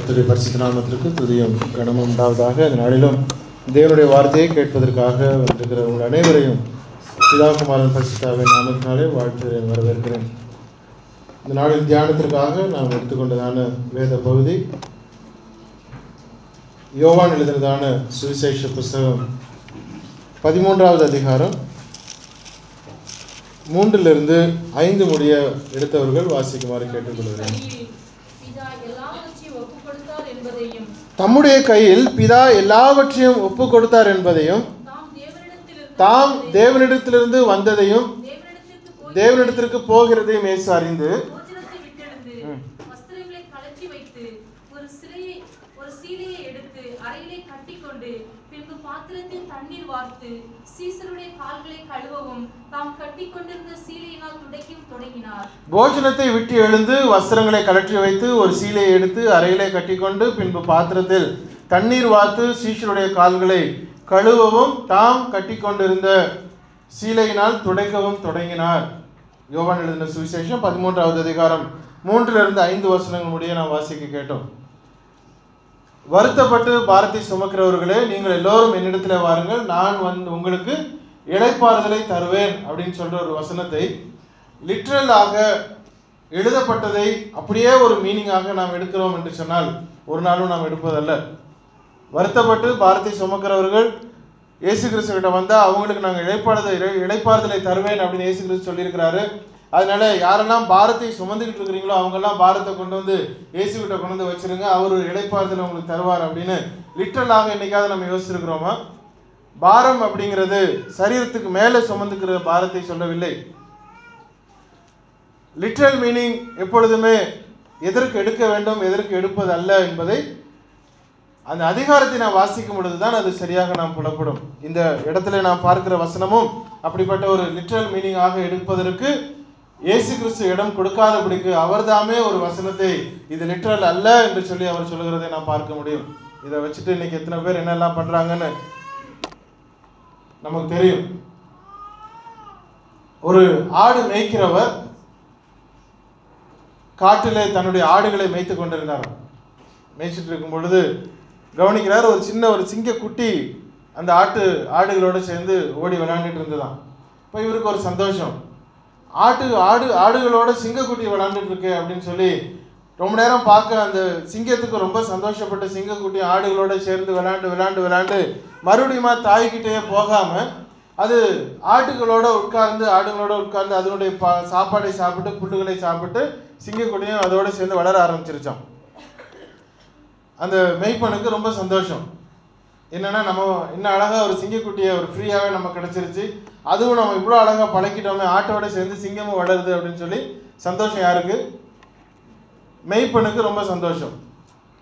கர்த்தருடைய பரிசுத்த நாமத்திற்கு துதியும் கனமும் உண்டாவதாக. இந்த நாளிலும் தேவனுடைய வார்த்தையை கேட்பதற்காக வந்திருக்கிற உங்கள் அனைவரையும் பிதாகுமாரன் பரிசுத்தாவின் நாமத்தினாலே வாழ்த்து வரவேற்கிறேன். இந்த நாளில் தியானத்திற்காக நாம் எடுத்துக்கொண்டதான வேத பகுதி யோவான் எழுதினதான சுவிசேஷ புஸ்தகம் 13வது அதிகாரம் 3 5 முடிய எடுத்தவர்கள் வாசிக்குமாறு கேட்டுக்கொள்கிறேன். தம்முடைய கையில் பிதா எல்லாவற்றையும் ஒப்பு கொடுத்தார் என்பதையும் தாம் தேவனிடத்திலிருந்து வந்ததையும் தேவனிடத்திற்கு போகிறதையும் இயேசு அறிந்து பாத்திரத்தில் தண்ணீர் வார்த்து சீசருடைய கால்களை கழுவவும் தாம் கட்டிக்கொண்டிருந்த சீலையினால் துடைக்கவும் தொடங்கினார். போஜனத்தை விட்டு எழுந்து வஸ்திரங்களை கழற்றி வைத்து ஒரு சீலையை எடுத்து அறையிலே கட்டிக்கொண்டு பின்பு பாத்திரத்தில் தண்ணீர் வார்த்து சீசருடைய கால்களை கழுவவும் தாம் கட்டிக்கொண்டிருந்த சீலையினால் துடைக்கவும் தொடங்கினார். யோவான் எழுதின சுவிசேஷம் 13வது அதிகாரம் 3 5 வசனங்கள் முடிய நாம் வாசிக்க கேட்டோம். வருத்தப்பட்டு பாரத்தை சுமக்கிறவர்களே, நீங்கள் எல்லோரும் என்னிடத்தில் வாருங்கள், நான் உங்களுக்கு இளைப்பாறுதலை தருவேன் அப்படின்னு சொல்ற ஒரு வசனத்தை லிட்ரலாக எழுதப்பட்டதை அப்படியே ஒரு மீனிங்காக நாம் எடுக்கிறோம் என்று சொன்னால் ஒரு நாளும் நாம் எடுப்பதல்ல. வருத்தப்பட்டு பாரத்தை சுமக்கிறவர்கள் இயேசு கிறிஸ்து கிட்ட வந்தால் அவங்களுக்கு நாங்கள் இளைப்பாறுதலை தருவேன் அப்படின்னு இயேசு கிறிஸ்து சொல்லியிருக்கிறாரு. அதனால யாரெல்லாம் பாரத்தை சுமந்துக்கிட்டு இருக்கிறீங்களோ அவங்கெல்லாம் பாரத்தை கொண்டு வந்து இயேசு கிட்ட கொண்டு வந்து வச்சிருங்க, அவர் இளைப்பாறுதலை உங்களுக்கு தருவார் அப்படின்னு லிட்ரலாக என்னைக்காவது நம்ம யோசிச்சிருக்கிறோமா? பாரம் அப்படிங்கிறது சரீரத்துக்கு மேலே சுமந்துக்கிற பாரத்தை சொல்லவில்லை. லிட்ரல் மீனிங் எப்பொழுதுமே எதற்கு எடுக்க வேண்டும், எதற்கு எடுப்பது அல்ல என்பதை அந்த அதிகாரத்தை நாம் வாசிக்கும் பொழுதுதான் அது சரியாக நாம் புலப்படும். இந்த இடத்துல நாம் பார்க்கிற வசனமும் அப்படிப்பட்ட ஒரு லிட்ரல் மீனிங்காக எடுப்பதற்கு இயேசு கிறிஸ்து இடம் கொடுக்காதபடிக்கு அவர்தாமே ஒரு வசனத்தை இது லிட்ரல் அல்ல என்று சொல்லி அவர் சொல்லுகிறதை நாம் பார்க்க முடியும். இதை வச்சுட்டு இன்னைக்கு எத்தனை பேர் என்னெல்லாம் பண்றாங்கன்னு நமக்கு தெரியும். ஒரு ஆடு மேய்க்கிறவர் காட்டிலே தன்னுடைய ஆடுகளை மேய்த்து கொண்டிருந்தார். மேய்ச்சிட்டு இருக்கும் பொழுது கவனிக்கிறார், ஒரு சிங்க குட்டி அந்த ஆடுகளோடு சேர்ந்து ஓடி விளையாண்டுட்டு இருந்துதான். இப்போ இவருக்கு ஒரு சந்தோஷம், ஆடுகளோட சிங்கக்குட்டி விளையாண்டுட்டு இருக்கு அப்படின்னு சொல்லி ரொம்ப நேரம் பார்க்க அந்த சிங்கத்துக்கு ரொம்ப சந்தோஷப்பட்ட சிங்கக்குட்டி ஆடுகளோட சேர்ந்து விளையாண்டு மறுபடியும் தாய்கிட்டே போகாம அது ஆடுகளோட உட்கார்ந்து அதனுடைய சாப்பாடை சாப்பிட்டு புல்லுகளை சாப்பிட்டு சிங்கக்குட்டியும் அதோட சேர்ந்து வளர ஆரம்பிச்சிருச்சோம். அந்த மெய்ப்பனுக்கு ரொம்ப சந்தோஷம். என்னன்னா, நம்ம இன்னும் அழகா ஒரு சிங்கக்குட்டியை ஒரு ஃப்ரீயாகவே நம்ம கிடைச்சிருச்சு, அதுவும் நம்ம இவ்வளோ அழகாக பழக்கிட்டோமே, ஆட்டோட சேர்ந்து சிங்கமும் வளருது அப்படின்னு சொல்லி சந்தோஷம் யாருக்கு? மெய்ப்பனுக்கு ரொம்ப சந்தோஷம்.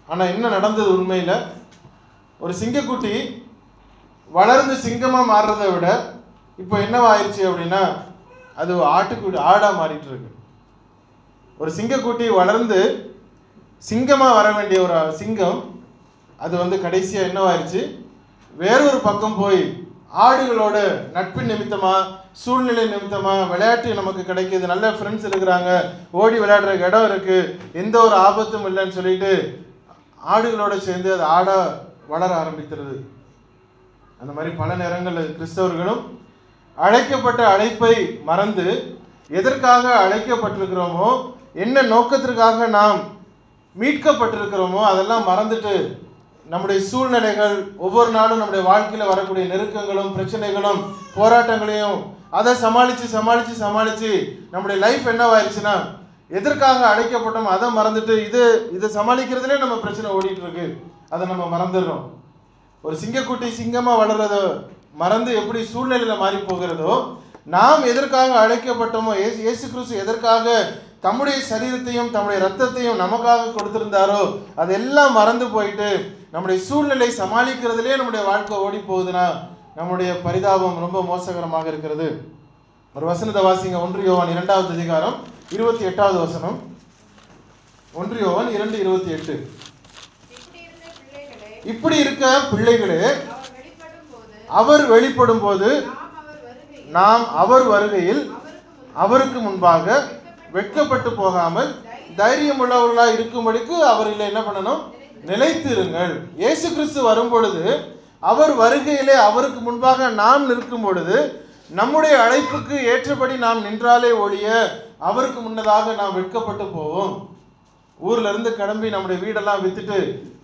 ஆனால் என்ன நடந்தது உண்மையில்? ஒரு சிங்கக்குட்டி வளர்ந்து சிங்கமாக மாறுறதை விட இப்போ என்னவாயிருச்சு அப்படின்னா அது ஆடாக மாறிட்டு இருக்கு. ஒரு சிங்கக்குட்டி வளர்ந்து சிங்கமாக வர வேண்டிய ஒரு சிங்கம் அது கடைசியாக என்னவாயிருச்சு? வேறொரு பக்கம் போய் ஆடுகளோட நட்பு நிமித்தமா, சூழ்நிலை நிமித்தமா, விளையாட்டு நமக்கு கிடைக்கிது, நல்ல ஃப்ரெண்ட்ஸ் இருக்கிறாங்க, ஓடி விளையாடுற இடம் இருக்கு, எந்த ஒரு ஆபத்தும் இல்லைன்னு சொல்லிட்டு ஆடுகளோட சேர்ந்து அது ஆடா வளர ஆரம்பிக்கிறது. அந்த மாதிரி பல நேரங்களில் கிறிஸ்தவர்களும் அழைக்கப்பட்ட அழைப்பை மறந்து எதற்காக அழைக்கப்பட்டிருக்கிறோமோ, என்ன நோக்கத்திற்காக நாம் மீட்கப்பட்டிருக்கிறோமோ அதெல்லாம் மறந்துட்டு நம்முடைய சூழ்நிலைகள், ஒவ்வொரு நாளும் நம்முடைய வாழ்க்கையில் வரக்கூடிய நெருக்கங்களும் பிரச்சனைகளும் போராட்டங்களையும் அதை சமாளித்து நம்முடைய லைஃப் என்னவாயிருச்சுன்னா எதற்காக அழைக்கப்பட்டோம் அதை மறந்துட்டு இதை சமாளிக்கிறதுலே நம்ம பிரச்சனை ஓடிட்டு இருக்கு, அதை நம்ம மறந்துடுறோம். ஒரு சிங்கக்குட்டி சிங்கமாக வளர்றத மறந்து எப்படி சூழ்நிலையில மாறி போகிறதோ, நாம் எதற்காக அழைக்கப்பட்டோமோ, இயேசு கிறிஸ்து எதற்காக தம்முடைய சரீரத்தையும் தம்முடைய ரத்தத்தையும் நமக்காக கொடுத்திருந்தாரோ அதெல்லாம் மறந்து போயிட்டு நம்முடைய சூழ்நிலை சமாளிக்கிறதுலே நம்முடைய வாழ்க்கை ஓடி போகுதுன்னா நம்முடைய பரிதாபம் ரொம்ப மோசகரமாக இருக்கிறது. ஒரு வசனத்தை வாசிங்க. 1 யோவான் 2வது அதிகாரம் 28வது வசனம். 1 யோவான் 2:28. இப்படி இருக்க பிள்ளைகளே, அவர் வெளிப்படும் போது நாம் அவர் வருகையில் அவருக்கு முன்பாக வெட்கப்பட்டு போகாமல் தைரியம் உள்ளவர்களாக இருக்கும்படிக்கு அவர்களை என்ன பண்ணணும்? நிலைத்திருங்கள். இயேசு கிறிஸ்து வரும் பொழுது, அவர் வருகையிலே அவருக்கு முன்பாக நாம் நிற்கும் பொழுது, நம்முடைய அழைப்புக்கு ஏற்றபடி நாம் நின்றாலே ஒழிய அவருக்கு முன்னதாக நாம் வெட்கப்பட்டு போவோம். ஊர்ல இருந்து கிளம்பி நம்முடைய வீடெல்லாம் வித்துட்டு,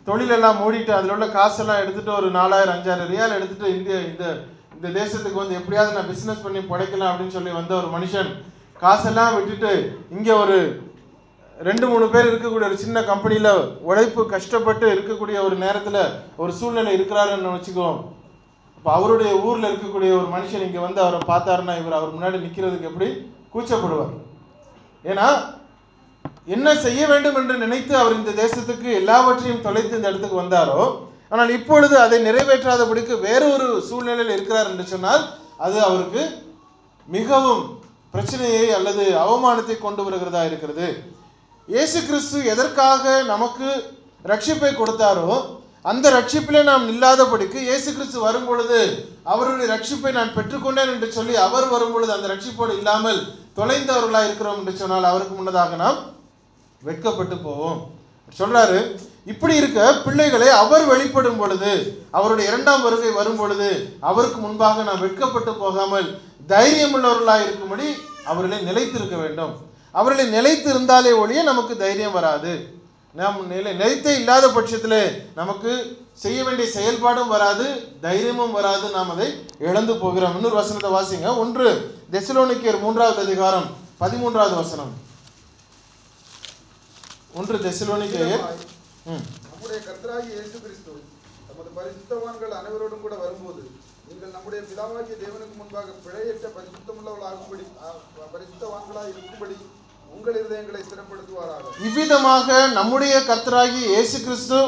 தொழிலெல்லாம் மூடிட்டு, அதில் உள்ள காசெல்லாம் எடுத்துட்டு, ஒரு 4000 5000 ரியால் எடுத்துட்டு இந்த தேசத்துக்கு வந்து எப்படியாவது நான் பிசினஸ் பண்ணி படைக்கலாம் அப்படின்னு சொல்லி வந்த ஒரு மனுஷன் காசெல்லாம் விட்டுட்டு இங்க ஒரு 2-3 பேர் இருக்கக்கூடிய ஒரு சின்ன கம்பெனியில உழைப்பு கஷ்டப்பட்டு இருக்கக்கூடிய ஒரு நேரத்துல ஒரு சூழ்நிலை இருக்கிறாருன்னு வச்சுக்குவோம். அப்ப அவருடைய ஊர்ல இருக்கக்கூடிய ஒரு மனுஷன் இங்க வந்து அவரை பார்த்தாருன்னா இவர் அவர் முன்னாடி நிக்கிறதுக்கு எப்படி கூச்சப்படுவார். ஏன்னா என்ன செய்ய வேண்டும் என்று நினைத்து அவர் இந்த தேசத்துக்கு எல்லாவற்றையும் தொலைத்து இந்த இடத்துக்கு வந்தாரோ, ஆனால் இப்பொழுது அதை நிறைவேற்றாதபடிக்கு வேற ஒரு சூழ்நிலையில் இருக்கிறார் என்று சொன்னால் அது அவருக்கு மிகவும் பிரச்சனையை அல்லது அவமானத்தை கொண்டு வருகிறதா இருக்கிறது. இயேசு கிறிஸ்து எதற்காக நமக்கு ரட்சிப்பை கொடுத்தாரோ அந்த ரட்சிப்பிலே நாம் இல்லாதபடிக்கு இயேசு கிறிஸ்து வரும் பொழுது அவருடைய ரட்சிப்பை நான் பெற்றுக்கொண்டேன் என்று சொல்லி அவர் வரும் பொழுது அந்த ரட்சிப்போடு இல்லாமல் தொலைந்தவர்களாக இருக்கிறோம் என்று சொன்னால் அவருக்கு முன்னதாக நாம் வெட்கப்பட்டு போவோம். சொல்றாரு, இப்படி இருக்க பிள்ளைகளை அவர் வெளிப்படும் பொழுது, அவருடைய 2ஆம் வருகை வரும் பொழுது அவருக்கு முன்பாக நாம் வெட்கப்பட்டு போகாமல் தைரியம் உள்ளவர்களாக இருக்கும்படி அவர்களை நிலைத்திருக்க வேண்டும். அவர்களை நிலைத்து இருந்தாலே ஒழிய நமக்கு தைரியம் வராது. நாம் நிலைத்தே இல்லாத பட்சத்திலே நமக்கு செய்ய வேண்டிய செயல்பாடும் வராது, தைரியமும் வராது, நாம் அதை இழந்து போகிறோம். இன்னொரு வசனத்தை வாசிங்க. 1 தெசலோனிக்கேயர் 3வது அதிகாரம் 13வது வசனம். 1 தெசலோனிக்கேயர் நம்முடைய கர்த்தராகிய இயேசு கிறிஸ்து தமது பரிசுத்தவான்கள் அனைவரோடும் கூட வரும்போது நீங்கள் நம்முடைய பிதாவாகிய தேவனுக்கு முன்பாக பிழையற்ற பரிசுத்தமுள்ளவர்களாகும்படி பரிசுத்தவான்களாக இருக்கும்படி உங்கள் இருதயங்களை ஸ்திரப்படுத்துவாராக. இவ்விதமாக நம்முடைய கர்த்தராகிய இயேசு கிறிஸ்து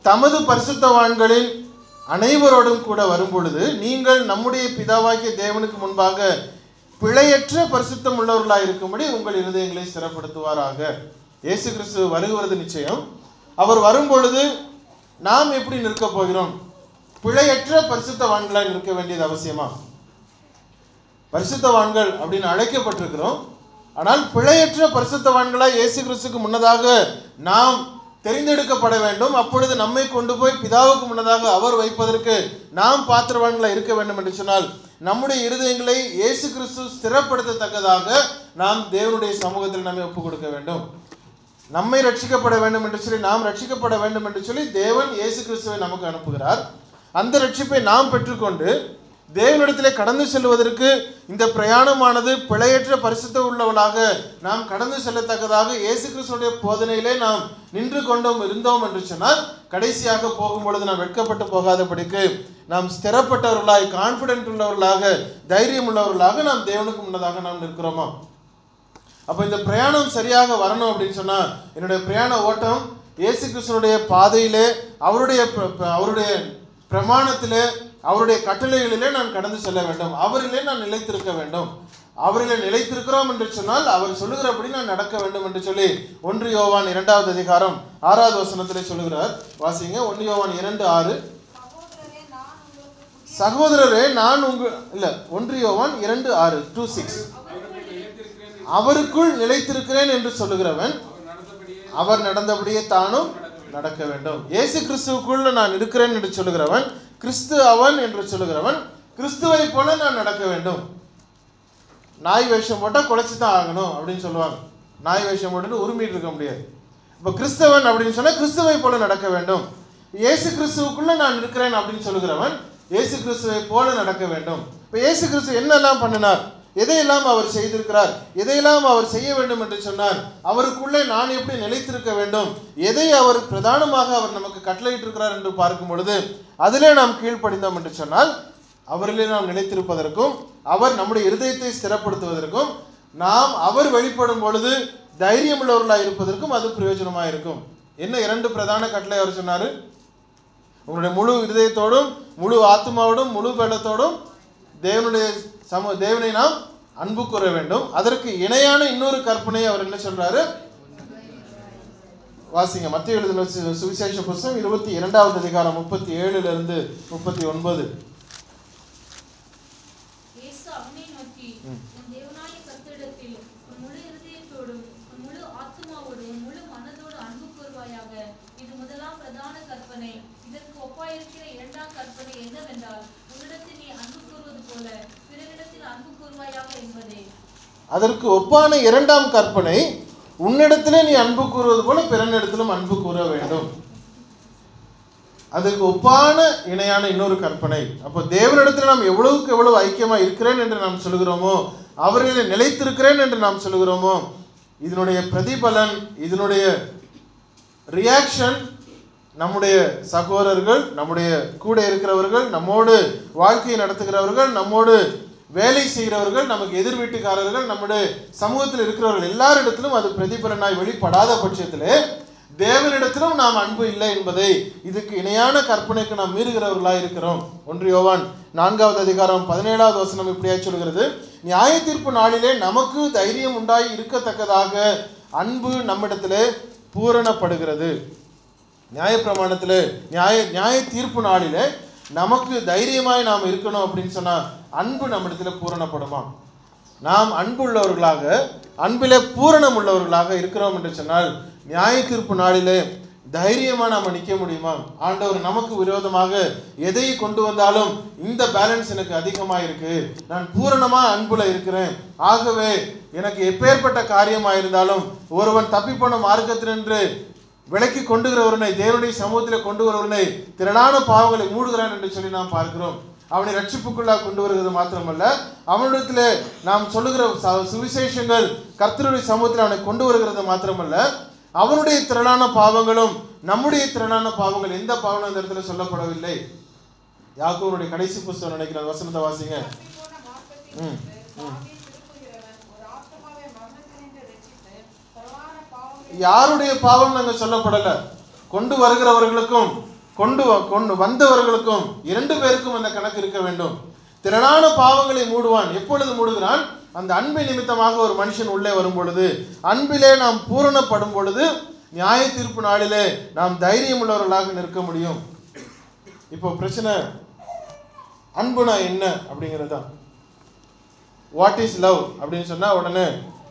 தமது பரிசுத்தவான்களின் அனைவரோடும் கூட வரும் பொழுது நீங்கள் நம்முடைய பிதாவாகிய தேவனுக்கு முன்பாக பிழையற்ற பரிசுத்தம் உள்ளவர்களாக இருக்கும்படி உங்கள் இருதயங்களை ஸ்திரப்படுத்துவாராக. இயேசு கிறிஸ்து வருகிறது நிச்சயம். அவர் வரும் பொழுது நாம் எப்படி நிற்க போகிறோம்? பிழையற்ற பரிசுத்தவான்களாய் நிற்க வேண்டியது அவசியமா? பரிசுத்தவான்கள் அப்படின்னு அழைக்கப்பட்டிருக்கிறோம். ஆனால் பிழையற்ற பரிசுத்தவான்களாய் இயேசு கிறிஸ்துக்கு முன்னதாக நாம் தெரிந்தெடுக்கப்பட வேண்டும். அப்பொழுது நம்மை கொண்டு போய் பிதாவுக்கு முன்னதாக அவர் வைப்பதற்கு நாம் பாத்திரவான்களாய் இருக்க வேண்டும் என்று சொன்னால் நம்முடைய இருதயங்களை இயேசு கிறிஸ்து ஸ்திரப்படுத்தத்தக்கதாக நாம் தேவனுடைய சமூகத்தில் நம்மை ஒப்புக் கொடுக்க வேண்டும். நம்மை ரட்சிக்கப்பட வேண்டும் என்று சொல்லி நாம் ரட்சிக்கப்பட வேண்டும் என்று சொல்லி தேவன் இயேசு கிறிஸ்துவை நமக்கு அனுப்புகிறார். அந்த ரட்சிப்பை நாம் பெற்றுக்கொண்டு தேவனிடத்திலே கடந்து செல்வதற்கு இந்த பிரயாணமானது பிழையற்ற பரிசுத்த உள்ளவளாக நாம் கடந்து செல்லத்தக்கதாக இயேசு கிறிஸ்துடைய போதனையிலே நாம் நின்று கொண்டோம் இருந்தோம் என்று சொன்னால் கடைசியாக போகும் பொழுது நாம் வெட்கப்பட்டு போகாதபடிக்கு நாம் ஸ்திரப்பட்டவர்களாய் கான்பிடென்ட் உள்ளவர்களாக தைரியம் உள்ளவர்களாக நாம் தேவனுக்கு முன்னதாக நாம் நிற்கிறோமா? அப்ப இந்த பிரயாணம் சரியாக வரணும் அப்படின்னு சொன்னா என்னுடைய பிரயாண ஓட்டம் இயேசு கிறிஸ்துடைய பாதையிலே அவருடைய பிரமாணத்திலே அவருடைய கட்டளைகளிலே நான் கடந்து செல்ல வேண்டும். அவரிலே நான் நிலைத்திருக்க வேண்டும். அவரிலே நிலைத்திருக்கிறோம் என்று சொன்னால் அவர் சொல்லுகிறபடி நான் நடக்க வேண்டும் என்று சொல்லி 1 யோவான் 2வது அதிகாரம் 6வது வசனத்திலே சொல்லுகிறார். வாசிங்க. 1 யோவான் 2:6. சகோதரரே நான் 1 யோவான் 2:6 2:6 அவருக்குள் நிலைத்திருக்கிறேன் என்று சொல்லுகிறவன் அவர் நடந்தபடியே தானும் நடக்க வேண்டும். இயேசு கிறிஸ்துவுக்குள்ள நான் இருக்கிறேன் என்று சொல்லுகிறவன், கிறிஸ்து அவன் என்று சொல்லுகிறவன் கிறிஸ்துவை போல நான் நடக்க வேண்டும். நாய் வேஷம் போட்டா குலைச்சு தான் ஆகணும் அப்படின்னு சொல்லுவாங்க. நாய் வேஷம் போட்டு உரிமைட்டு இருக்க முடியாது. இப்ப கிறிஸ்தவன் அப்படின்னு சொன்னா கிறிஸ்துவை போல நடக்க வேண்டும். இயேசு கிறிஸ்துவுக்குள்ள நான் இருக்கிறேன் அப்படின்னு சொல்லுகிறவன் இயேசு கிறிஸ்துவை போல நடக்க வேண்டும். இப்ப இயேசு கிறிஸ்து என்னெல்லாம் பண்ணினார், எதையெல்லாம் அவர் செய்திருக்கிறார், எதையெல்லாம் அவர் செய்ய வேண்டும் என்று சொன்னார், அவருக்குள்ளே நான் எப்படி நிலைத்திருக்க வேண்டும், எதை அவர் பிரதானமாக அவர் நமக்கு கட்டளையிட்டு இருக்கிறார் என்று பார்க்கும் பொழுது அதிலே நாம் கீழ்ப்படிந்தோம் என்று சொன்னால் அவரிலே நாம் நிலைத்திருப்பதற்கும் அவர் நம்முடைய இருதயத்தை ஸ்திரப்படுத்துவதற்கும் நாம் அவர் வெளிப்படும் பொழுது தைரியம் உள்ளவர்களாக இருப்பதற்கும் அது பிரயோஜனமாக இருக்கும். என்ன 2 பிரதான கட்டளை அவர் சொன்னாரு? உங்களுடைய முழு இருதயத்தோடும் முழு ஆத்மாவோடும் முழு பலத்தோடும் தேவனை நாம் அன்பு கூற வேண்டும். அதற்கு இணையான இன்னொரு கற்பனை அவர் என்ன சொல்றாரு? வாசிங்க. மத்தேயு எழுதின சுவிசேஷ புத்தகம் 22வது அதிகாரம் 37 39. இயேசு அவனை நோக்கி, உன் தேவனாகிய கர்த்தரிடத்தில் உன் முழு இருதயத்தோடும் உன் முழு ஆத்துமாவோடும் உன் முழு மனதோடு அன்பு கூர்வாயாக, இது முதலாம் பிரதான கற்பனை. இதற்கு ஒப்பாயிருக்கிற இரண்டாம் கற்பனை என்னவென்றால், உன்னிடத்தில் நீ அன்பு கூறுவது போல பிறரிடத்தில் அன்பு கூறுவாயாக என்பதே. அதற்கு ஒப்பான இரண்டாம் கற்பனை, உன்னிடத்திலே நீ அன்பு கூறுவது போல பிறனிடத்திலும் அன்பு கூற வேண்டும். அதுக்கு ஒப்பான இணையான இன்னொரு கற்பனை. அப்போ தேவனிடத்தில் நாம் எவ்வளவுக்கு எவ்வளவு ஐக்கியமா இருக்கிறேன் என்று நாம் சொல்கிறோமோ, அவர்களை நிலைத்திருக்கிறேன் என்று நாம் சொல்கிறோமோ, இதனுடைய பிரதிபலன், இதனுடைய ரியாக்ஷன் நம்முடைய சகோதரர்கள், நம்முடைய கூட இருக்கிறவர்கள், நம்மோடு வாழ்க்கையை நடத்துகிறவர்கள், நம்மோடு வேலை செய்கிறவர்கள், நமக்கு எதிர் வீட்டுக்காரர்கள், நம்முடைய சமூகத்தில் இருக்கிறவர்கள் எல்லாரிடத்திலும் அது பிரதிபலனாய் வெளிப்படாத பட்சத்திலே தேவனிடத்திலும் நாம் அன்பு இல்லை என்பதை, இதுக்கு இணையான கற்பனைக்கு நாம் மீறுகிறவர்களாக இருக்கிறோம். 1 யோவான் 4வது அதிகாரம் 17வது வசனம் இப்படியாய் சொல்கிறது, நியாய தீர்ப்பு நாளிலே நமக்கு தைரியம் உண்டாய் இருக்கத்தக்கதாக அன்பு நம்மிடத்திலே பூரணப்படுகிறது. நியாயப்பிரமாணத்திலே நியாய தீர்ப்பு நாளிலே நமக்கு தைரியமாய் நாம் இருக்கணும் அப்படின்னு சொன்னா அன்பு நம்மிடத்தில் பூரணப்படுமா? நாம் அன்புள்ளவர்களாக, அன்பிலே பூரணம் உள்ளவர்களாக இருக்கிறோம் என்று சொன்னால் நியாய தீர்ப்பு நாளிலே தைரியமா நாம நிற்க முடியுமா? ஆண்டவர் நமக்கு விரோதமாக எதை கொண்டு வந்தாலும் இந்த பேலன்ஸ் எனக்கு அதிகமா இருக்கு, நான் பூரணமா அன்புல இருக்கிறேன், ஆகவே எனக்கு எப்பேற்பட்ட காரியமா இருந்தாலும் ஒருவன் தப்பி போன மார்க்கத்தினின்று விலக்கி கொண்டுகிறவனை, தேவனுடைய சமூகத்தில் கொண்டு வருவனை திரளான பாவங்களை மூடுகிறான் என்று சொல்லி நாம் பார்க்கிறோம். அவனை ரட்சிப்புக்குள்ளாக கொண்டு வருகிறது மாத்திரமல்ல, அவனிடத்திலே நாம் சொல்லுகிற சுவிசேஷங்கள் கர்த்தருடைய சமூகத்தில் அவனை கொண்டு வருகிறது மாத்திரமல்ல, அவனுடைய திரளான பாவங்களும் நம்முடைய திரளான பாவங்கள் எந்த பாவம் இந்த இடத்துல சொல்லப்படவில்லை. யாக்கோபுடைய கடைசி புத்தகம் நினைக்கிறேன், வசனத்தை வாசிங்க. யாருடைய பாவம் நாங்க சொல்லப்படல, கொண்டு வருகிறவர்களுக்கும் கொண்டு வந்தவர்களுக்கும் 2 பேருக்கும் அந்த கணக்கு இருக்க வேண்டும். திரளான பாவங்களை மூடுவான். எப்பொழுது மூடுகிறான்? அந்த அன்பை நிமித்தமாக ஒரு மனுஷன் உள்ளே வரும் பொழுது, அன்பிலே நாம் பூரணப்படும் பொழுது நியாய தீர்ப்பு நாளிலே நாம் தைரியம் உள்ளவர்களாக நிற்க முடியும். இப்போ பிரச்சனை அன்புனா என்ன அப்படிங்கிறது தான். வாட் இஸ் லவ் அப்படின்னு சொன்னா உடனே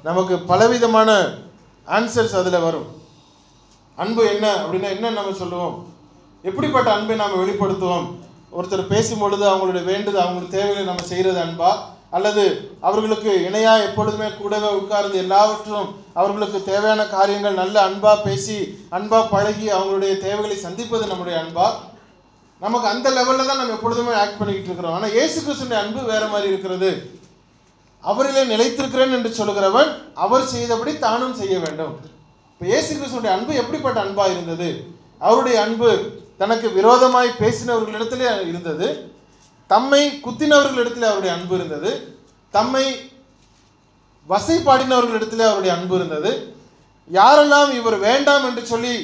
நமக்கு பலவிதமான ஆன்சர்ஸ் அதில் வரும். அன்பு என்ன அப்படின்னா என்ன நம்ம சொல்லுவோம்? எப்படிப்பட்ட அன்பை நாம் வெளிப்படுத்துவோம்? ஒருத்தர் பேசும்பொழுது அவங்களுடைய வேண்டுதல், அவங்களுடைய தேவைகளை நம்ம செய்கிறது அன்பா? அல்லது அவர்களுக்கு இணையா எப்பொழுதுமே கூடவே உட்கார்ந்து எல்லாவற்றும் அவர்களுக்கு தேவையான காரியங்கள் நல்ல அன்பா பேசி அன்பா பழகி அவங்களுடைய தேவைகளை சந்திப்பது நம்முடைய அன்பா? நமக்கு அந்த லெவலில் தான் நம்ம எப்பொழுதுமே ஆக்ட் பண்ணிக்கிட்டு இருக்கிறோம். ஆனால் இயேசு கிறிஸ்துவின் அன்பு வேற மாதிரி இருக்கிறது. அவரிலே நிலைத்திருக்கிறேன் என்று சொல்லுகிறவன் அவர் செய்தபடி தானும் செய்ய வேண்டும். இப்போ இயேசு கிறிஸ்துவின் அன்பு எப்படிப்பட்ட அன்பா இருந்தது? அவருடைய அன்பு தனக்கு விரோதமாய் பேசினவர்களிடத்திலே இருந்தது, தம்மை குத்தினவர்களிடத்திலே அவருடைய அன்பு இருந்தது, தம்மை வசைப்பாடினவர்களிடத்திலே அவருடைய அன்பு இருந்தது, யாரெல்லாம் இவர் வேண்டாம் என்று சொல்லி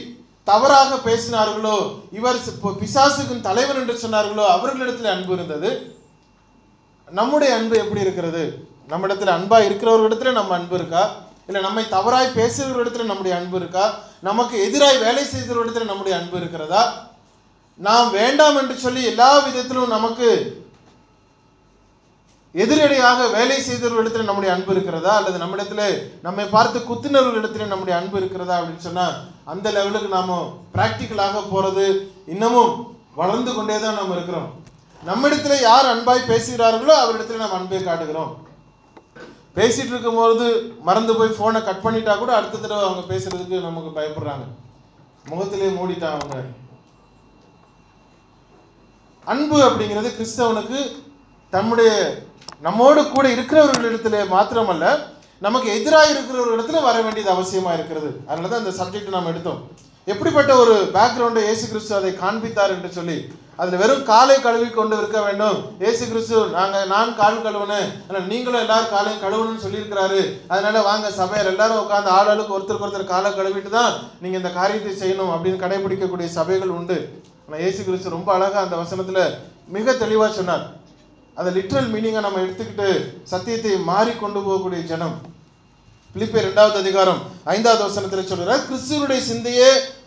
தவறாக பேசினார்களோ, இவர் பிசாசுக்கு தலைவர் என்று சொன்னார்களோ அவர்களிடத்திலே அன்பு இருந்தது. நம்முடைய அன்பு எப்படி இருக்கிறது? நம்மிடத்துல அன்பா இருக்கிறவர்களிடத்துல நம்ம அன்பு இருக்கா? இல்லை நம்மை தவறாய் பேசுகிறவர்களிடத்துல நம்முடைய அன்பு இருக்கா? நமக்கு எதிராய் வேலை செய்கிறவர்களிடத்துல நம்முடைய அன்பு இருக்கிறதா? நாம் வேண்டாம் என்று சொல்லி எல்லா விதத்திலும் நமக்கு எதிரடியாக வேலை செய்தவர்களிடத்தில் நம்முடைய அன்பு இருக்கிறதா? அல்லது நம்மிடத்துல நம்மை பார்த்து குத்தினவர்களிடத்துல நம்முடைய அன்பு இருக்கிறதா அப்படின்னு சொன்னா அந்த லெவலுக்கு நாம பிராக்டிக்கலாக போறது இன்னமும் வளர்ந்து கொண்டே தான் நாம் இருக்கிறோம். நம்மிடத்துல யார் அன்பாய் பேசுகிறார்களோ அவரிடத்துல நம்ம அன்பை காட்டுகிறோம். பேசிட்டு இருக்கும்போது மறந்து போய் போனை கட் பண்ணிட்டா கூட அடுத்த தடவை அவங்க பேசுறதுக்கு நமக்கு பயப்படுறாங்க, முகத்திலே மூடிட்டாங்க அவங்க. அன்பு அப்படிங்கிறது கிறிஸ்தவனுக்கு நம்மோடு கூட இருக்கிறவர்களிடத்துல மாத்திரமல்ல, நமக்கு எதிராக இருக்கிறவர்களிடத்துல வர வேண்டியது அவசியமா இருக்கிறது. அதனாலதான் இந்த சப்ஜெக்ட் நாம் எடுத்தோம். எப்படிப்பட்ட ஒரு பேக்ரவுண்டை இயேசு கிறிஸ்து அதை காண்பித்தார் என்று சொல்லி, அதுல வெறும் காலை கழுவி கொண்டு இருக்க வேண்டும். இயேசு கிறிஸ்து நான் கால் கழுவுனேன், நீங்களும் எல்லாரும் காலையும் கழுவணும்னு சொல்லியிருக்கிறாரு, அதனால வாங்க சபையார் எல்லாரும் உட்காந்து ஆளுக்கு ஒருத்தருக்கு காலை கழுவிட்டு தான் நீங்க இந்த காரியத்தை செய்யணும் அப்படின்னு கடைபிடிக்கக்கூடிய சபைகள் உண்டு. ஆனால் இயேசு கிறிஸ்து ரொம்ப அழகா அந்த வசனத்துல மிக தெளிவா சொன்னார். அதை லிட்ரல் மீனிங்கை நம்ம எடுத்துக்கிட்டு சத்தியத்தை மாறி கொண்டு போகக்கூடிய ஜனம். பிலிப்பியர் 2வது அதிகாரம் 5வது வசனத்தில் சொல்கிறார், கிறிஸ்துவனுடைய சிந்தையே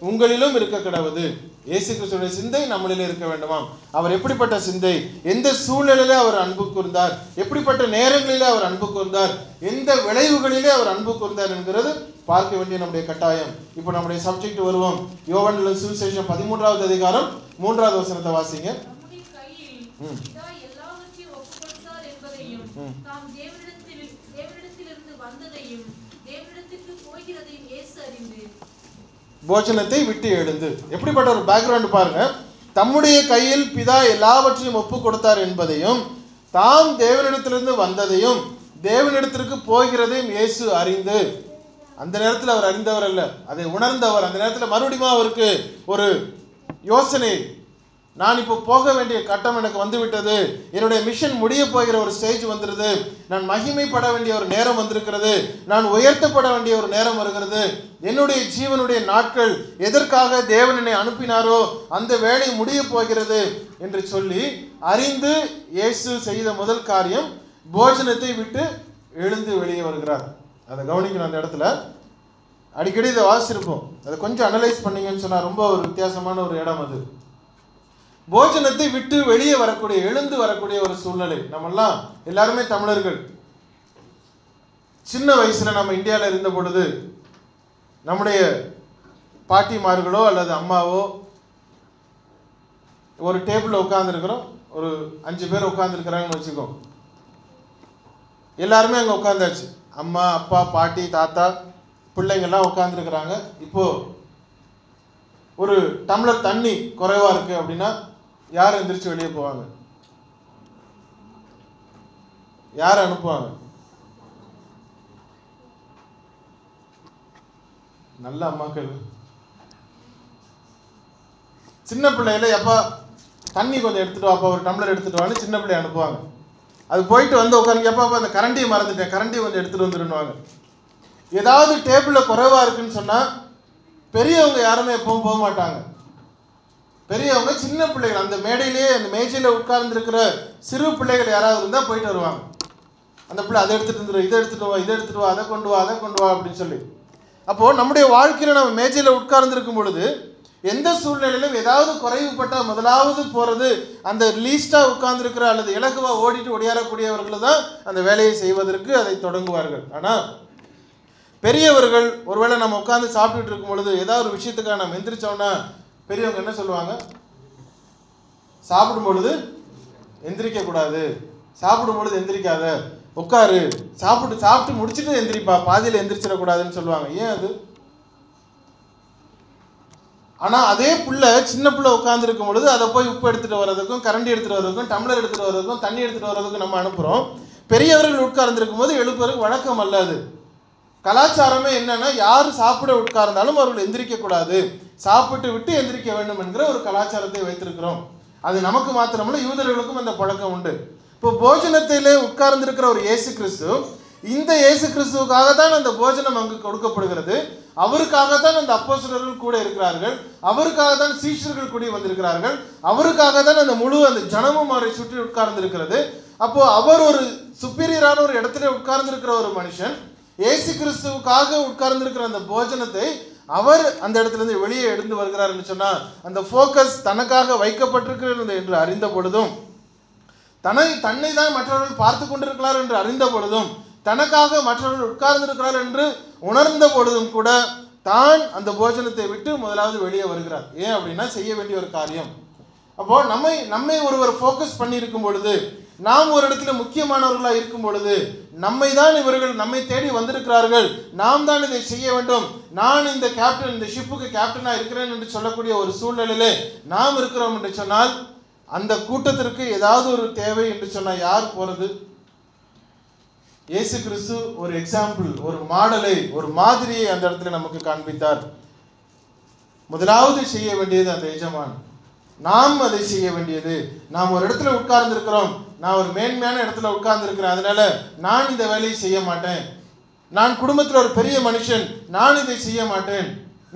உங்களிலும் இருக்க கடவுது. இயேசு கிறிஸ்துடைய சிந்தை நம்மளிலே இருக்க வேண்டுமாம். அவர் எப்படிப்பட்ட சிந்தை, எந்த சூழ்நிலையிலே அவர் அன்பு கூர்ந்தார், எப்படிப்பட்ட நேரங்களிலே அவர் அன்பு கூர்ந்தார், எந்த விளைவுகளிலே அவர் அன்பு கூர்ந்தார் என்கிறது பார்க்க வேண்டிய நம்முடைய கட்டாயம். இப்போ நம்முடைய சப்ஜெக்ட் வருவோம். யோவான் சுவிசேஷம் 13வது அதிகாரம் 3வது வசனத்தை வாசிங்க. நம்முடைய கையில் பிதா எல்லாவற்றையும் ஒப்புக்கொடுத்தார் என்பதையும், தாம் தேவனிடத்திலிருந்து வந்ததையும் தேவனிடத்திற்கு போகிறதையும் இயேசு அறிந்து போஜனத்தை விட்டு எழுந்து. எப்படிப்பட்ட ஒரு பேக்ரவுண்ட் பாருங்க. தம்முடைய கையில் பிதா எல்லாவற்றையும் ஒப்பு கொடுத்தார் என்பதையும், தாம் தேவனிடத்திலிருந்து வந்ததையும் தேவனிடத்திற்கு போகிறதையும் இயேசு அறிந்து. அந்த நேரத்தில் அவர் அறிந்தவர் அல்ல, அதை உணர்ந்தவர். அந்த நேரத்தில் மறுபடியும் அவருக்கு ஒரு யோசனை, நான் இப்போ போக வேண்டிய கட்டம் எனக்கு வந்துவிட்டது, என்னுடைய மிஷன் முடிய போகிற ஒரு ஸ்டேஜ் வந்துடுது, நான் மகிமைப்பட வேண்டிய ஒரு நேரம் வந்திருக்கிறது, நான் உயர்த்தப்பட வேண்டிய ஒரு நேரம் வருகிறது, என்னுடைய ஜீவனுடைய நாட்கள் எதற்காக தேவன் என்னை அனுப்பினாரோ அந்த வேலை முடிய போகிறது என்று சொல்லி அறிந்து இயேசு செய்த முதல் காரியம் போஜனத்தை விட்டு எழுந்து வெளியே வருகிறார். அதை கவனிக்கணும். அந்த இடத்துல அடிக்கடி இதை வாசிச்சிருப்போம். அதை கொஞ்சம் அனலைஸ் பண்ணீங்கன்னு சொன்னா ரொம்ப ஒரு வித்தியாசமான ஒரு இடம் அது. போஜனத்தை விட்டு வெளியே வரக்கூடிய, எழுந்து வரக்கூடிய ஒரு சூழ்நிலை. நம்மெல்லாம் எல்லாருமே தமிழர்கள். சின்ன வயசுல நம்ம இந்தியாவில் இருந்த பொழுது நம்முடைய பாட்டிமார்களோ அல்லது அம்மாவோ ஒரு டேபிள்ல உட்கார்ந்துருக்கிறோம், ஒரு 5 பேர் உட்கார்ந்துருக்கிறாங்கன்னு வச்சுக்கோ. எல்லாருமே அங்கே உட்காந்தாச்சு. அம்மா, அப்பா, பாட்டி, தாத்தா, பிள்ளைங்கள்லாம் உட்காந்துருக்கிறாங்க. இப்போ ஒரு டம்ளர் தண்ணி குறைவா இருக்கு அப்படின்னா யார் எந்திரிச்சு வெளியே போவாங்க? யார் அனுப்புவாங்க? நல்ல அம்மாக்கள். சின்ன பிள்ளைகள எப்பா தண்ணி கொஞ்சம் எடுத்துட்டு வாப்பா, ஒரு டம்ளர் எடுத்துட்டு வான்னு சின்ன பிள்ளைய அனுப்புவாங்க. அது போயிட்டு வந்து உட்காந்து எப்பா அந்த கரண்டியை மறந்துட்டேன், கரண்டியை கொஞ்சம் எடுத்துட்டு வந்துடுவாங்க. ஏதாவது டேபிள்ல குறைவா இருக்குன்னு சொன்னா பெரியவங்க யாருமே எப்பவும் போக மாட்டாங்க. பெரியவங்க சின்ன பிள்ளைகள், அந்த மேடையிலேயே அந்த மேஜையில உட்கார்ந்து இருக்கிற சிறு பிள்ளைகள் யாராவது இருந்தா போயிட்டு வருவாங்க. அந்த பிள்ளை அதை எடுத்துட்டு வந்துடும், இதை எடுத்துட்டு வா, இதை எடுத்துட்டு வா, அதை கொண்டு வா, அதை கொண்டு வா அப்படின்னு சொல்லி. அப்போ நம்முடைய வாழ்க்கையில நம்ம மேஜையில உட்கார்ந்து இருக்கும் பொழுது எந்த சூழ்நிலையிலும் ஏதாவது குறைவுபட்டா முதலாவது போறது அந்த லீஸ்டா உட்கார்ந்து இருக்கிற அல்லது இலகுவா ஓடிட்டு ஒடியாரக்கூடியவர்கள் தான் அந்த வேலையை செய்வதற்கு அதை தொடங்குவார்கள். ஆனா பெரியவர்கள் ஒருவேளை நம்ம உட்கார்ந்து சாப்பிட்டுட்டு இருக்கும் பொழுது ஏதாவது ஒரு விஷயத்துக்காக நம்ம எந்திரிச்சோம்னா பெரியவங்க என்ன சொல்லுவாங்க? சாப்பிடும் பொழுது எந்திரிக்க கூடாது, சாப்பிடும் பொழுது எந்திரிக்காத, உட்காரு, சாப்பிட்டு முடிச்சுட்டு எந்திரிப்பா, பாதியில எந்திரிச்சிடக்கூடாதுன்னு சொல்லுவாங்க. ஏன் அது? ஆனா அதே புள்ள சின்ன பிள்ளை உட்கார்ந்து இருக்கும் பொழுது அதை போய் உப்பு எடுத்துட்டு வர்றதுக்கும், கரண்டி எடுத்துட்டு வர்றதுக்கும், டம்ளர் எடுத்துட்டு வர்றதுக்கும், தண்ணி எடுத்துட்டு வர்றதுக்கும் நம்ம அனுப்புறோம். பெரியவர்கள் உட்கார்ந்து இருக்கும் போது எழுப்புறதுக்கு வழக்கம் அல்ல. அது கலாச்சாரமே என்னன்னா, யார் சாப்பிட உட்கார்ந்தாலும் அவர்கள் எந்திரிக்க கூடாது, சாப்பிட்டு விட்டு எந்திரிக்க வேண்டும் என்கிற ஒரு கலாச்சாரத்தை வைத்திருக்கிறோம். அது நமக்கு மாத்திரமல்ல, யூதர்களுக்கும் அந்த பழக்கம் உண்டு. இப்போ போஜனத்திலே உட்கார்ந்திருக்கிற ஒரு இயேசு கிறிஸ்து, இந்த இயேசு கிறிஸ்துவுக்காகத்தான் அந்த போஜனம் அங்கு கொடுக்கப்படுகிறது. அவருக்காகத்தான் அந்த அப்போஸ்தலர்கள் கூட இருக்கிறார்கள், அவருக்காகத்தான் சீஷர்கள் கூடி வந்திருக்கிறார்கள், அவருக்காகத்தான் அந்த முழு அந்த ஜனமும் அவரை சுற்றி உட்கார்ந்து இருக்கிறது. அப்போ அவர் ஒரு சுப்பீரியரான ஒரு இடத்துல உட்கார்ந்து இருக்கிற ஒரு மனுஷன் இயேசு கிறிஸ்துவுக்காக உட்கார்ந்திருக்கிற அந்த போஜனத்தை அவர் அந்த இடத்துல இருந்து வெளியே எடுத்து வருகிறார் என்று சொன்னா அந்த போக்கஸ் தனக்காக வைக்கப்பட்டிருக்கிறது என்று அறிந்த பொழுதும், தன்னை தான் மற்றவர்கள் பார்த்து கொண்டிருக்கிறார் என்று அறிந்த பொழுதும், தனக்காக மற்றவர்கள் உட்கார்ந்திருக்கிறார் என்று உணர்ந்த பொழுதும் கூட தான் அந்த போஜனத்தை விட்டு முதலாவது வெளியே வருகிறார். ஏன் அப்படின்னா செய்ய வேண்டிய ஒரு காரியம். அப்போ நம்மை ஒருவர் போக்கஸ் பண்ணி இருக்கும் பொழுது, நாம் ஒரு இடத்துல முக்கியமானவர்களா இருக்கும் பொழுது, நம்மை தான் இவர்கள் நம்மை தேடி வந்திருக்கிறார்கள், நாம் தான் இதை செய்ய வேண்டும், நான் இந்த கேப்டன், இந்த ஷிப்புக்கு கேப்டனா இருக்கிறேன் என்று சொல்லக்கூடிய ஒரு சூழ்நிலையிலே நாம் இருக்கிறோம் என்று சொன்னால், அந்த கூட்டத்திற்கு ஏதாவது ஒரு தேவை என்று சொன்னால் யார் போறது? இயேசு கிறிஸ்து ஒரு எக்ஸாம்பிள், ஒரு மாடலை, ஒரு மாதிரியை அந்த இடத்துல நமக்கு காண்பித்தார். முதலாவது செய்ய வேண்டியது அந்த எஜமான், நாம் அதை செய்ய வேண்டியது. நாம் ஒரு இடத்துல உட்கார்ந்து இருக்கிறோம், நான் ஒரு மேன்மையான இடத்துல உட்கார்ந்து இருக்கிறேன், அதனால நான் இந்த வேலையை செய்ய மாட்டேன், நான் குடும்பத்தில் ஒரு பெரிய மனுஷன், நான் இதை செய்ய மாட்டேன்,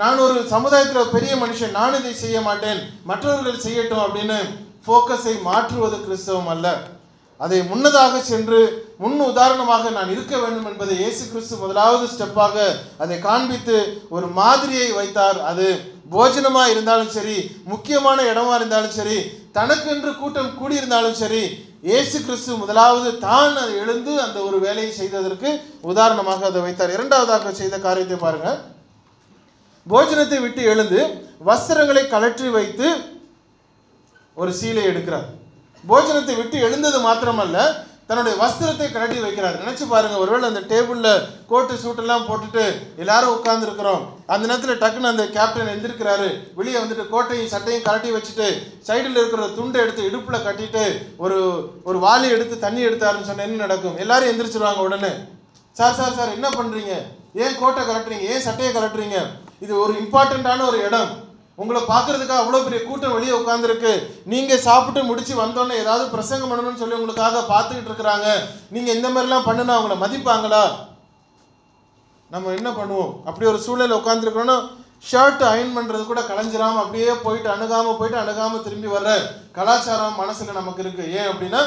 நான் ஒரு சமுதாயத்தில் ஒரு பெரிய மனுஷன், நான் இதை செய்ய மாட்டேன், மற்றவர்கள் செய்யட்டும் அப்படின்னு போக்கஸை மாற்றுவது கிறிஸ்தவம் அல்ல. அதை முன்னதாக சென்று முன் உதாரணமாக நான் இருக்க வேண்டும் என்பதை இயேசு கிறிஸ்து முதலாவது ஸ்டெப்பாக அதை காண்பித்து ஒரு மாதிரியை வைத்தார். அது போஜனமா இருந்தாலும் சரி, முக்கியமான இடமா இருந்தாலும் சரி, தனக்கென்று கூட்டம் கூடியிருந்தாலும் சரி, இயேசு கிறிஸ்து முதலாவது தான் எழுந்து அந்த ஒரு வேலையை செய்ததற்கு உதாரணமாக அதை வைத்தார். இரண்டாவதாக செய்த காரியத்தை பாருங்க. போஜனத்தை விட்டு எழுந்து வஸ்திரங்களை கழற்றி வைத்து ஒரு சீலை எடுக்கிறார். போஜனத்தை விட்டு எழுந்தது மாத்திரமல்ல, தன்னுடைய வஸ்திரத்தை கழட்டி வைக்கிறார். நினைச்சு பாருங்க, ஒருவேளை அந்த டேபிள்ல கோட்டு சூட்டெல்லாம் போட்டுட்டு எல்லாரும் உட்கார்ந்து இருக்கிறோம், அந்த நேரத்தில் டக்குன்னு அந்த கேப்டன் எந்திருக்கிறாரு, வெளியே வந்துட்டு கோட்டையும் சட்டையும் கழட்டி வச்சுட்டு சைடில் இருக்கிற துண்டை எடுத்து இடுப்புல கட்டிட்டு ஒரு வாளி எடுத்து தண்ணி எடுத்தாருன்னு சொன்ன என்ன நடக்கும்? எல்லாரும் எந்திரிச்சிருவாங்க உடனே. சார் சார் சார் என்ன பண்றீங்க? ஏன் கோட்டை கலட்டுறீங்க? ஏன் சட்டையை கலட்டுறீங்க? இது ஒரு இம்பார்ட்டன்டான ஒரு இடம், உங்களை பார்க்கறதுக்காக அவ்வளோ பெரிய கூட்டம் வெளியே உட்காந்துருக்கு, நீங்க சாப்பிட்டு முடிச்சு வந்தோன்னே ஏதாவது பிரசங்கம் பண்ணணும்னு சொல்லி உங்களுக்காக பார்த்துக்கிட்டு இருக்கிறாங்க, நீங்க இந்த மாதிரிலாம் பண்ணுனா அவங்கள மதிப்பாங்களா? நம்ம என்ன பண்ணுவோம்? அப்படி ஒரு சூழல் உட்காந்துருக்கோன்னா ஷர்ட் அயன் பண்றது கூட கலைஞ்சிராம அப்படியே போயிட்டு அணுகாம திரும்பி வர்ற கலாச்சாரம் மனசுல நமக்கு இருக்கு. ஏன் அப்படின்னா,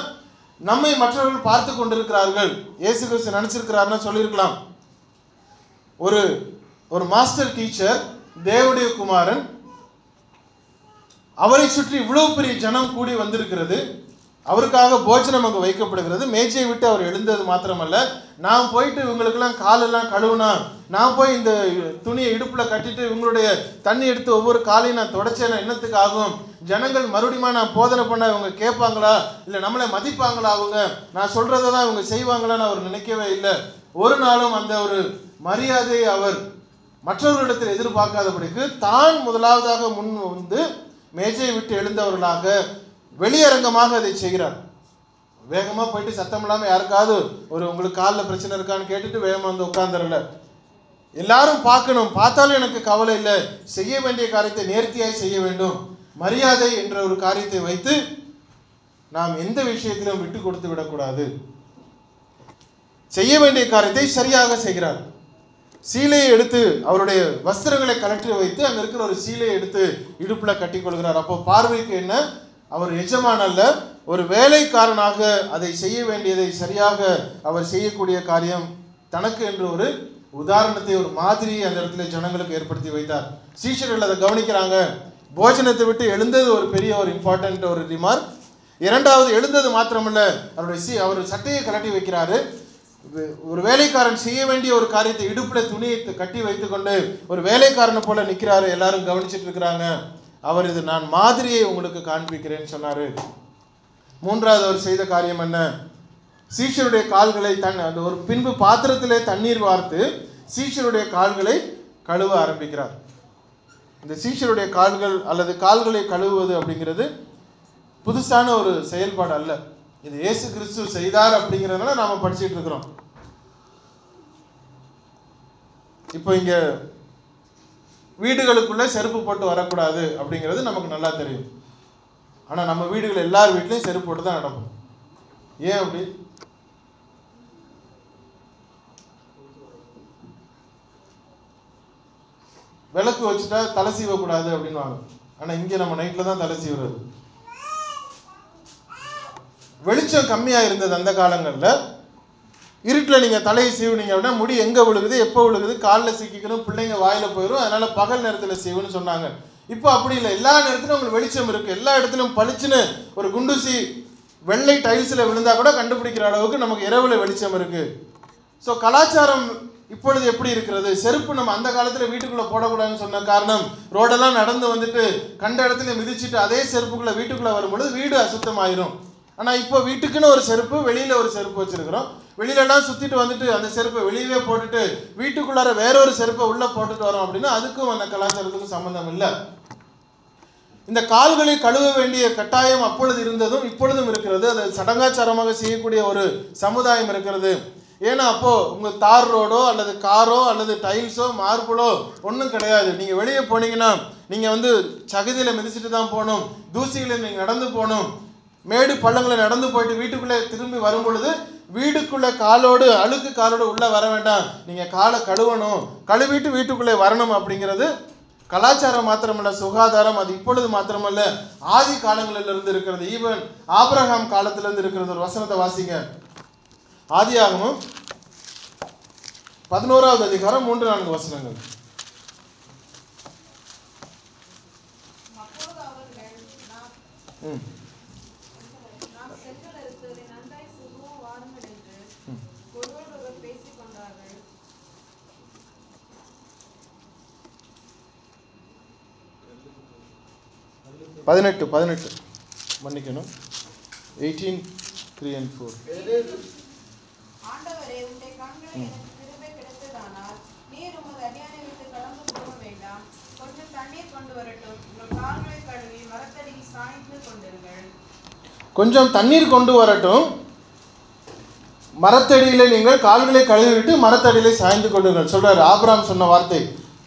நம்மை மற்றவர்கள் பார்த்து கொண்டிருக்கிறார்கள். இயேசு கிறிஸ்து நினைச்சிருக்கிறாருன்னா சொல்லியிருக்கலாம், ஒரு மாஸ்டர் டீச்சர், தேவனுடைய குமாரன், அவரை சுற்றி இவ்வளவு பெரிய ஜனம் கூடி வந்திருக்கிறது, அவருக்காக போஜனம் அங்கு வைக்கப்படுகிறது, மேஜையை விட்டு அவர் எழுந்தது மாத்திரமல்ல, நான் போயிட்டு இவங்களுக்கெல்லாம் காலெல்லாம் கழுவுனா, நான் போய் இந்த துணியை இடுப்புல கட்டிட்டு இவங்களுடைய தண்ணி எடுத்து ஒவ்வொரு காலையும் நான் தொடச்சேன்னா என்னத்துக்கு ஆகும்? ஜனங்கள் மறுபடியும் நான் போதனை பண்ண இவங்க கேட்பாங்களா, இல்லை நம்மளை மதிப்பாங்களா, அவங்க நான் சொல்றதை தான் இவங்க செய்வாங்களான்னு அவர் நினைக்கவே இல்லை. ஒரு நாளும் அந்த ஒரு மரியாதையை அவர் மற்றவர்களிடத்தில் எதிர்பார்க்காதபடிக்கு தான் முதலாவதாக முன் வந்து மேஜையை விட்டு எழுந்தவர்களாக வெளியரங்கமாக அதை செய்கிறார். வேகமா போயிட்டு சத்தம் இல்லாம யாருக்காவது உங்களுக்கு காலில் பிரச்சனை இருக்கான்னு கேட்டுட்டு வேகமா வந்து உட்கார்ந்துடல. எல்லாரும் பார்க்கணும், பார்த்தாலும் எனக்கு கவலை இல்லை, செய்ய வேண்டிய காரியத்தை நேர்த்தியாய் செய்ய வேண்டும், மரியாதை என்ற ஒரு காரியத்தை வைத்து நாம் எந்த விஷயத்திலும் விட்டு கொடுத்து விடக்கூடாது. செய்ய வேண்டிய காரியத்தை சரியாக செய்கிறார். சீலையை எடுத்து அவருடைய வஸ்திரங்களை கலற்றி வைத்து அங்க இருக்கிற ஒரு சீலையை எடுத்து இடுப்புல கட்டி கொள்கிறார். அப்போ பார்வைக்கு என்ன, அவர் எஜமான் அல்ல, ஒரு வேலைக்காரனாக அதை செய்ய வேண்டியதை சரியாக அவர் செய்யக்கூடிய காரியம், தனக்கு என்று ஒரு உதாரணத்தை, ஒரு மாதிரியை அந்த இடத்துல ஜனங்களுக்கு ஏற்படுத்தி வைத்தார். சீஷர்கள் அதை கவனிக்கிறாங்க. போஜனத்தை விட்டு எழுந்தது ஒரு பெரிய ஒரு இம்பார்ட்டன்ட் ஒரு ரிமார்க். இரண்டாவது, எழுந்தது மாத்திரமல்ல, அவர் சட்டையை கலட்டி வைக்கிறாரு. ஒரு வேலைக்காரன் செய்ய வேண்டிய ஒரு காரியத்தை இடுப்புல துணியை கட்டி வைத்துக் கொண்டு ஒரு வேலைக்காரனை போல நிற்கிறாரு, எல்லாரும் கவனிச்சுட்டு இருக்கிறாங்க. அவர் இது நான் மாதிரியை உங்களுக்கு காண்பிக்கிறேன்னு சொன்னாரு. மூன்றாவது அவர் செய்த காரியம் என்ன? சீஷருடைய கால்களை அந்த ஒரு பின்பு பாத்திரத்திலே தண்ணீர் வார்த்து சீஷருடைய கால்களை கழுவ ஆரம்பிக்கிறார். இந்த சீஷருடைய கால்கள் அல்லது கால்களை கழுவுவது அப்படிங்கிறது புதுசான ஒரு செயல்பாடு அல்ல. இது இயேசு கிறிஸ்து செய்தார் அப்படிங்கிறதுனால நாம படிச்சுட்டு இருக்கிறோம். இப்போ இங்க வீடுகளுக்குள்ள செருப்பு போட்டு வரக்கூடாது அப்படிங்கிறது நமக்கு நல்லா தெரியும். ஆனா நம்ம வீடுகள் எல்லார் வீட்லயும் செருப்பு போட்டு தான் நடக்கும். ஏன் அப்படி? விளக்கு வச்சுட்டா தலை சீவக்கூடாது அப்படின்வாங்க. ஆனா இங்க நம்ம நைட்ல தான் தலை சீவுறது. வெளிச்சம் கம்மியா இருந்தது அந்த காலங்கள்ல. இருட்டில் நீங்க தலையை சீவுனீங்க அப்படின்னா முடி எங்க விழுகுது, எப்போ விழுகுது, காலில் சிக்கிக்கணும், பிள்ளைங்க வாயில போயிடும், அதனால பகல் நேரத்தில் சீவுன்னு சொன்னாங்க. இப்போ அப்படி இல்லை, எல்லா நேரத்திலும் உங்களுக்கு வெளிச்சம் இருக்கு, எல்லா இடத்திலும் பளிச்சுன்னு ஒரு குண்டூசி வெள்ளை டைல்ஸ்ல விழுந்தா கூட கண்டுபிடிக்கிற அளவுக்கு நமக்கு இரவுல வெளிச்சம் இருக்கு. ஸோ கலாச்சாரம் இப்பொழுது எப்படி இருக்கிறது? செருப்பு நம்ம அந்த காலத்துல வீட்டுக்குள்ள போடக்கூடாதுன்னு சொன்ன காரணம், ரோடெல்லாம் நடந்து வந்துட்டு கண்ட இடத்துல மிதிச்சுட்டு அதே செருப்புக்குள்ள வீட்டுக்குள்ள வரும்பொழுது வீடு அசுத்தமாயிரும். ஆனா இப்போ வீட்டுக்குன்னு ஒரு செருப்பு, வெளியில ஒரு செருப்பு வச்சிருக்கிறோம். வெளியிலலாம் சுத்திட்டு வந்துட்டு அந்த செருப்பை வெளியவே போட்டுட்டு வீட்டுக்குள்ளார வேறொரு செருப்பை உள்ள போட்டுட்டு வரோம் அப்படின்னா அதுக்கும் அந்த கலாச்சாரத்துக்கும் சம்பந்தம் இல்லை. இந்த கால்களை கழுவ வேண்டிய கட்டாயம் அப்பொழுது இருந்ததும் இப்பொழுதும் இருக்கிறது. அது சடங்காச்சாரமாக செய்யக்கூடிய ஒரு சமுதாயம் இருக்கிறது. ஏன்னா அப்போ உங்க தார் ரோடோ அல்லது காரோ அல்லது டைல்ஸோ மார்பிளோ ஒன்றும் கிடையாது. நீங்க வெளியே போனீங்கன்னா நீங்க சகதியில மிதிச்சுட்டு தான் போகணும், தூசிகளை நீங்க நடந்து போகணும், மேடு பள்ளங்களை நடந்து போயிட்டு வீட்டுக்குள்ளே திரும்பி வரும் பொழுது வீடுக்குள்ள காலோடு அழுக்கு காலோடு உள்ள வர வேண்டாம், நீங்க காலை கழுவணும், கழுவிட்டு வீட்டுக்குள்ளே வரணும் அப்படிங்கிறது கலாச்சாரம் மாத்திரமல்ல, சுகாதாரம். அது இப்பொழுது மாத்திரமல்ல, ஆதி காலங்களிலிருந்து இருக்கிறது. ஈவன் ஆபிரகாம் காலத்திலிருந்து இருக்கிறது. ஒரு வசனத்தை வாசிங்க. ஆதியாகமம் 11வது அதிகாரம் 3-4 வசனங்கள். அப்பொழுது அவர்கள் நாம் செங்கல் அறுத்து நன்றாய் சுடுவோம் வாருங்கள் என்று ஒருவரோடொருவர் பேசிக் கொண்டார்கள். 18 மன்னிக்கணும், 18:3-4. ஆண்டவரே, உம்முடைய கண்களில் எனக்கு கிருபை கிடைத்ததானால் நீர் உமது அடியானை விட்டு கடந்து போக வேண்டாம். கொஞ்சம் தண்ணீர் கொண்டு வரட்டும். உங்கள் கால்களை கழுவி மரத்தடியில் சாய்ந்து கொண்டிருங்கள். கொஞ்சம் தண்ணீர் கொண்டு வரட்டும், மரத்தடியில நீங்கள் கால்களை கழுவிவிட்டு மரத்தடியிலே சாய்ந்து கொள்ளுங்கள் சொல்றாரு. ஆபிரகாம் சொன்ன வார்த்தை,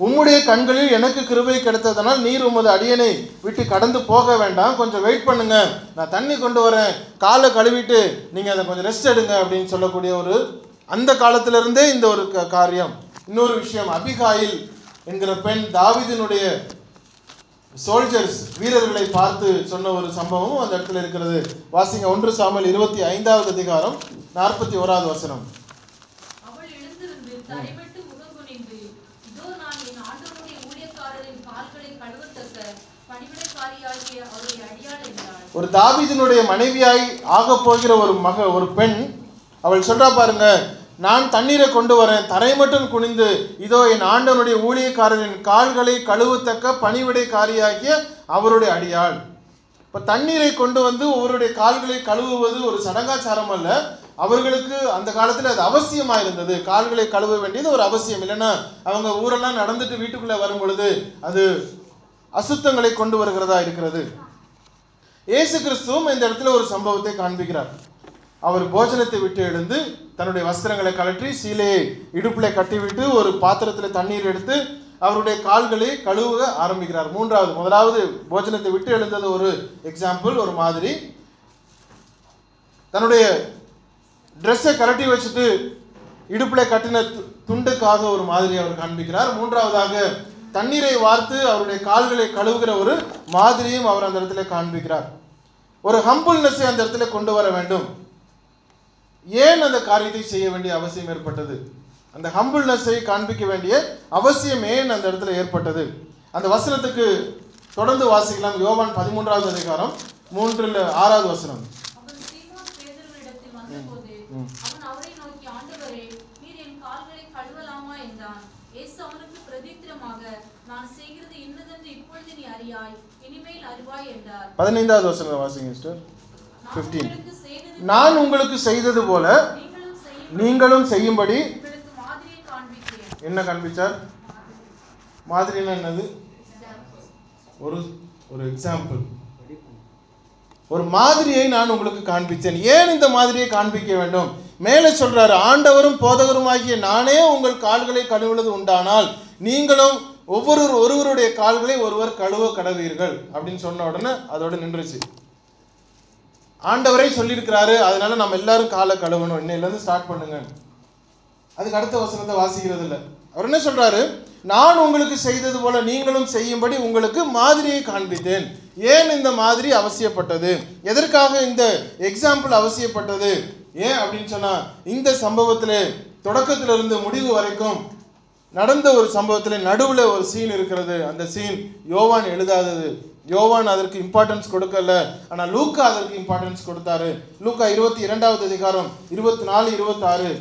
உம்முடைய கண்களில் எனக்கு கிருபை கிடைத்ததனால் நீர் உமது அடியனை விட்டு கடந்து போக வேண்டாம், கொஞ்சம் வெயிட் பண்ணுங்க, நான் தண்ணி கொண்டு வரேன், காலை கழுவிட்டு நீங்க அதை கொஞ்சம் ரெஸ்ட் எடுங்க அப்படின்னு சொல்லக்கூடிய ஒரு அந்த காலத்திலிருந்தே இந்த ஒரு காரியம். இன்னொரு விஷயம், அபிகாயில் என்கிற பெண் தாவீதினுடைய சோல்ஜர்ஸ் வீரர்களை பார்த்து சொன்ன ஒரு சம்பவமும் அந்த இடத்துல இருக்கிறது. வாசிங்க 1 சாமுவேல் 25வது அதிகாரம் 41வது வசனம். அவள் எழுந்திருந்து தரைவிட்டு முகங்குனிந்து, இதோ நான் என் ஆண்டவருடைய ஊழியக்காரரின் கால்களை கழுவத்தக்க பணிவிடைக்காரியாகிய அவருடைய அடியாள் என்றாள். ஒரு தாவீதினுடைய மனைவியாய் ஆக போகிற ஒரு பெண், அவள் சொல்றா பாருங்க, நான் தண்ணீரை கொண்டு வரேன், தரை மட்டும் குனிந்து இதோ என் ஆண்டவனுடைய ஊழியக்காரரின் கால்களை கழுவத்தக்க பணிவிடைக்காரியாகிய அவருடைய அடியாள். இப்ப தண்ணீரை கொண்டு வந்து ஒருவருடைய கால்களை கழுவுவது ஒரு சடங்காச்சாரம் அல்ல, அவர்களுக்கு அந்த காலத்தில் அது அவசியமா இருந்தது. கால்களை கழுவ வேண்டியது ஒரு அவசியம். இல்லைன்னா அவங்க ஊரெல்லாம் நடந்துட்டு வீட்டுக்குள்ள வரும் பொழுது அது அசுத்தங்களை கொண்டு வருகிறதா இருக்கிறது. இயேசு கிறிஸ்துவும் இந்த இடத்துல ஒரு சம்பவத்தை காண்பிக்கிறார். அவர் போஜனத்தை விட்டு எழுந்து தன்னுடைய வஸ்திரங்களை கழற்றி சீலையை இடுப்பிலே கட்டிவிட்டு ஒரு பாத்திரத்தில் தண்ணீர் எடுத்து அவருடைய கால்களை கழுவ ஆரம்பிக்கிறார். முதலாவது போஜனத்தை விட்டு எழுந்தது ஒரு எக்ஸாம்பிள், ஒரு மாதிரி. தன்னுடைய ட்ரெஸ்ஸை கழட்டி வச்சுட்டு இடுப்பிலே கட்டின துண்டுக்காக ஒரு மாதிரி அவர் காண்பிக்கிறார். மூன்றாவதாக தண்ணீரை வார்த்து அவருடைய கால்களை கழுவுகிற ஒரு மாதிரியும் அவர் அந்த இடத்துல காண்பிக்கிறார். ஒரு ஹம்பிள்னஸை அந்த இடத்துல கொண்டு வர வேண்டும். ஏன் அந்த காரியத்தை செய்ய வேண்டிய அவசியம் ஏற்பட்டது? அந்த ஹம்பிள்னஸை காண்பிக்க வேண்டிய அவசியம் ஏன் அந்த இடத்துல ஏற்பட்டது? அந்த வசனத்துக்கு தொடர்ந்து வாசிக்கலாம். யோவான் 13வது அதிகாரம் 3-6வது வசனம். அவன் சீமோன் பேதுருவினிடத்தில் வந்தபோது அவன் அவரை நோக்கி, ஆண்டவரே, நீர் என் கால்களை கழுவலாமா என்றான். இயேசு அவனுக்கு பிரதித்திரமாக, நான் செய்கிறது இன்னதென்று இப்பொழுது நீ அறியாய், இனிமேல் அறிவாய் என்றார். 15வது வசனம் வாசிங்க சிஸ்டர். 15. நான் உங்களுக்கு செய்தது போல நீங்களும் செய்யும்படி. என்ன காண்பிச்சார்? மாதிரினா என்னது? ஒரு எக்ஸாம்பிள், ஒரு மாதிரியை நான் உங்களுக்கு காண்பித்தேன். ஏன் இந்த மாதிரியை காண்பிக்க வேண்டும்? மேலே சொல்றாரு, ஆண்டவரும் போதகருமாகிய நானே உங்கள் கால்களை கழுவுவது உண்டானால் நீங்களும் ஒருவருடைய கால்களை ஒருவர் கழுவ கடவீர்கள் அப்படின்னு சொன்ன உடனே அதோட நின்றுச்சு. ஆண்டவரை சொல்லியிருக்கிறாரு, அதனால நம்ம எல்லாரும் காலை கழுவணும், இன்னையிலேருந்து ஸ்டார்ட் பண்ணுங்க. அதுக்கு அடுத்த வசனத்தை வாசிக்கிறது இல்லை. அவர் என்ன சொல்றாரு? நான் உங்களுக்கு செய்தது போல நீங்களும் செய்யும்படி உங்களுக்கு மாதிரியை காண்பித்தேன். ஏன் இந்த மாதிரி அவசியப்பட்டது? எதற்காக இந்த எக்ஸாம்பிள் அவசியப்பட்டது? ஏன் அப்படின்னு சொன்னா, இந்த சம்பவத்திலே தொடக்கத்திலிருந்து முடிவு வரைக்கும் நடந்த ஒரு சம்பவத்தில் நடுவில் ஒரு சீன் இருக்கிறது. அந்த சீன் யோவான் எழுதாதது. யோவான் அதற்கு இம்பார்ட்டன்ஸ் கொடுக்கல, ஆனால் லூக்கா அதற்கு இம்பார்ட்டன்ஸ் கொடுத்தாரு. லூக்கா 22வது அதிகாரம் 24-26.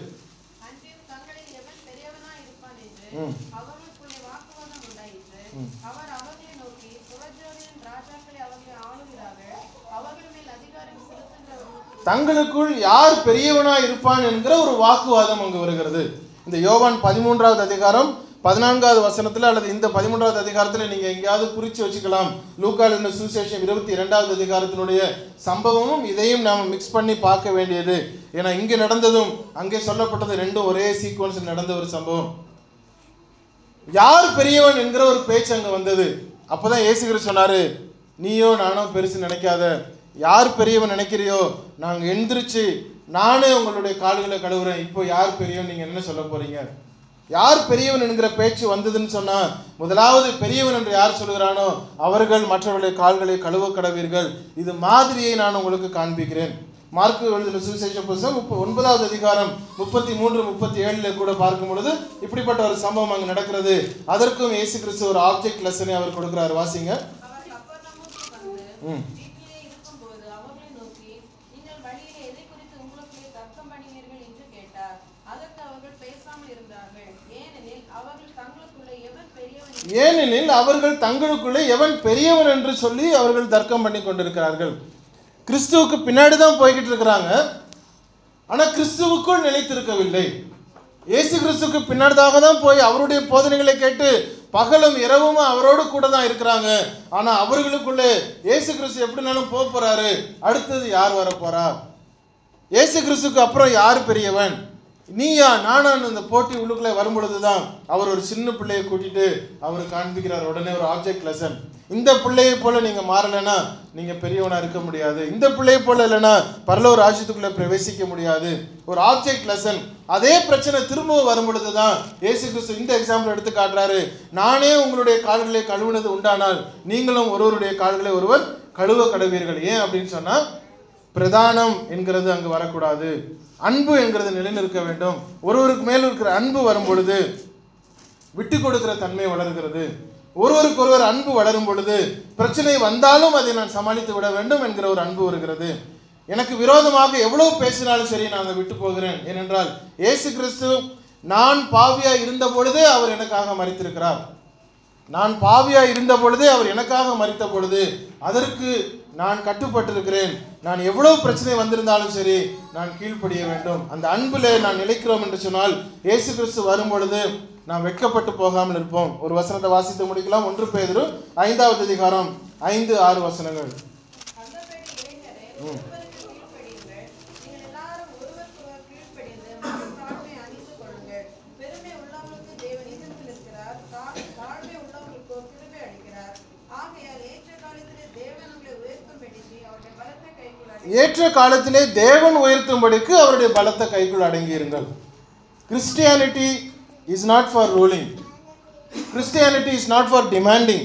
தங்களுக்குள் யார் பெரியவனா இருப்பான் என்கிற ஒரு வாக்குவாதம் அங்கு வருகிறது. இந்த யோவான் 13வது அதிகாரம் 14வது வசனத்துல அல்லது இந்த 13வது அதிகாரத்துல நீங்க எங்கேயாவது குறிச்சு வச்சுக்கலாம். லூக்கா எழுதின சுவிசேஷம் 22வது அதிகாரத்தினுடைய சம்பவமும் இதையும் நாம மிக்ஸ் பண்ணி பார்க்க வேண்டியது. ஏன்னா இங்க நடந்ததும் அங்கே சொல்லப்பட்டது ரெண்டும் ஒரே சீக்வன்ஸ் நடந்த ஒரு சம்பவம். யார் பெரியவன் என்கிற ஒரு பேச்சு அங்க வந்தது. அப்பதான் இயேசு கிறிஸ்து சொன்னாரு, நீயோ நானோ பெருசு நினைக்காத, யார் பெரியவன் நினைக்கிறியோ நாங்க எந்திரிச்சு நானே உங்களுடைய கால்களை கழுவுறேன், இப்போ யார் பெரியவன் நீங்க என்ன சொல்ல போறீங்க? யார் பெரியவன் என்கிற பேச்சு வந்ததுன்னு சொன்னா, முதலாவது பெரியவன் என்று யார் சொல்கிறானோ அவர்கள் மற்றவர்களுடைய கால்களை கழுவ கடவீர்கள். இது மாதிரியை நான் உங்களுக்கு காண்பிக்கிறேன். மார்க்கு எழுதின சுவிசேஷ புத்தகம் 9வது அதிகாரம் 33-37 கூட பார்க்கும் பொழுது இப்படிப்பட்ட ஒரு சம்பவம் அங்கு நடக்கிறது. அதற்கும் இயேசு கிறிஸ்து ஒரு ஆப்ஜெக்ட் லெசனை அவர் கொடுக்கிறார். வாசிங்க. அவர் கப்பர்நகூமுக்கு வந்து வீட்டிலே இருக்கும்போது அவர்களை நோக்கி, நீங்கள் வழியிலே எதை குறித்து உங்களுக்குள்ளே தர்க்கம் பண்ணினீர்கள் என்று கேட்டார். அதற்கு அவர்கள் பேசாமல் இருந்தார்கள். ஏனெனில் அவர்கள் தங்களுக்குள்ளே எவன் பெரியவன் என்று சொல்லி அவர்கள் தர்க்கம் பண்ணி கொண்டிருக்கிறார்கள். கிறிஸ்துவுக்கு பின்னாடி தான் போய்கிட்டு இருக்கிறாங்க, ஆனா கிறிஸ்துவுக்குள் நிலைத்திருக்கவில்லை. இயேசு கிறிஸ்துவுக்கு பின்னாடிதாக தான் போய் அவருடைய போதனைகளை கேட்டு பகலும் இரவும் அவரோடு கூட தான் இருக்கிறாங்க. ஆனா அவர்களுக்குள்ளே இயேசு கிறிஸ்து எப்படினாலும் போறாரு, அடுத்தது யார் வர போறா, இயேசு கிறிஸ்துக்கு அப்புறம் யார் பெரியவன், நீயா நானான்னு இந்த போட்டி உள்ளுக்குள்ளே வரும் பொழுதுதான் அவர் ஒரு சின்ன பிள்ளையை கூட்டிட்டு அவர் காண்பிக்கிறார். உடனே ஒரு ஆப்ஜெக்ட் லெசன். இந்த பிள்ளையை போல நீங்க மாறலைன்னா நீங்க பெரியவனா இருக்க முடியாது, இந்த பிள்ளையை போல இல்லைன்னா பரலோக ராஜ்யத்துக்குள்ள பிரவேசிக்க முடியாது. ஒரு ஆப்ஜெக்ட் லெசன். அதே பிரச்சனை திரும்பவும் வரும் பொழுதுதான் இயேசு கிறிஸ்து இந்த எக்ஸாம்பிள் எடுத்து காட்டுறாரு. நானே உங்களுடைய கால்களை கழுவுனது உண்டானால் நீங்களும் ஒருவருடைய கால்களை ஒருவர் கழுவ கடவீர்கள். ஏன் அப்படின்னு சொன்னா, பிரதானம் என்கிறது அங்கு வரக்கூடாது, அன்பு என்கிறது நிலைநிற்க வேண்டும். ஒருவருக்கு மேல் இருக்கிற அன்பு வரும் பொழுது விட்டு கொடுக்கிற தன்மை வளர்கிறது. ஒருவருக்கு ஒருவர் அன்பு வளரும் பொழுது பிரச்சனை வந்தாலும் அதை நான் சமாளித்து விட வேண்டும் என்கிற ஒரு அன்பு வருகிறது. எனக்கு விரோதமாக எவ்வளவு பேசினாலும் சரி நான் அதை விட்டு போகிறேன். ஏனென்றால் இயேசு கிறிஸ்து நான் பாவியா இருந்த பொழுதே அவர் எனக்காக மரித்திருக்கிறார். நான் பாவியா இருந்த பொழுதே அவர் எனக்காக மரித்த பொழுது அதற்கு நான் கட்டுப்பட்டிருக்கிறேன். நான் எவ்வளவு பிரச்சனை வந்திருந்தாலும் சரி நான் கீழ்ப்படிய வேண்டும். அந்த அன்பிலே நான் நிலைக்கிறோம் என்று சொன்னால் இயேசு கிறிஸ்து வரும் பொழுது நாம் வெட்கப்பட்டு போகாமல் இருப்போம். ஒரு வசனத்தை வாசித்து முடிக்கலாம். 1 பேதுரு 5வது அதிகாரம் 5-6 வசனங்கள். ஏற்ற காலத்திலே தேவன் உயர்த்தும்படிக்கு அவருடைய பலத்த கைக்குள் அடங்கியிருங்கள். Christianity is not for ruling. Christianity is not for demanding.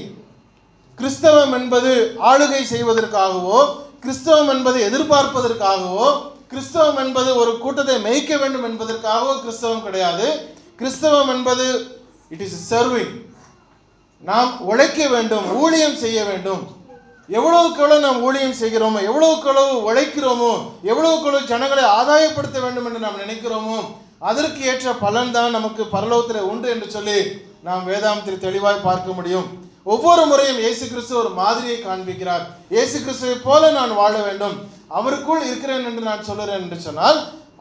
கிறிஸ்தவம் என்பது ஆளுகை செய்வதற்காகவோ, கிறிஸ்தவம் என்பது எதிர்பார்ப்பதற்காகவோ, கிறிஸ்தவம் என்பது ஒரு கூட்டத்தை மேய்க்க வேண்டும் என்பதற்காகவோ கிறிஸ்தவம் கிடையாது. கிறிஸ்தவம் என்பது இட் இஸ் சர்விங். நாம் உழைக்க வேண்டும், ஊழியம் செய்ய வேண்டும். எவ்வளவுக்கு எவ்வளவு நாம் ஊழியம் செய்கிறோமோ, எவ்வளவுக்கு எவ்வளவு உழைக்கிறோமோ, எவ்வளவுக்கு எவ்வளவு ஜனங்களை ஆதாயப்படுத்த வேண்டும் என்று நாம் நினைக்கிறோமோ அதற்கு ஏற்ற பலன் தான் நமக்கு பரலோகத்தில் உண்டு என்று சொல்லி நாம் வேதாந்தத்தில் தெளிவாய் பார்க்க முடியும். ஒவ்வொரு முறையும் இயேசு கிறிஸ்து ஒரு மாதிரியை காண்பிக்கிறார். இயேசு கிறிஸ்துவை போல நான் வாழ வேண்டும், அவருக்குள் இருக்கிறேன் என்று நான் சொல்லுறேன் என்று சொன்னால்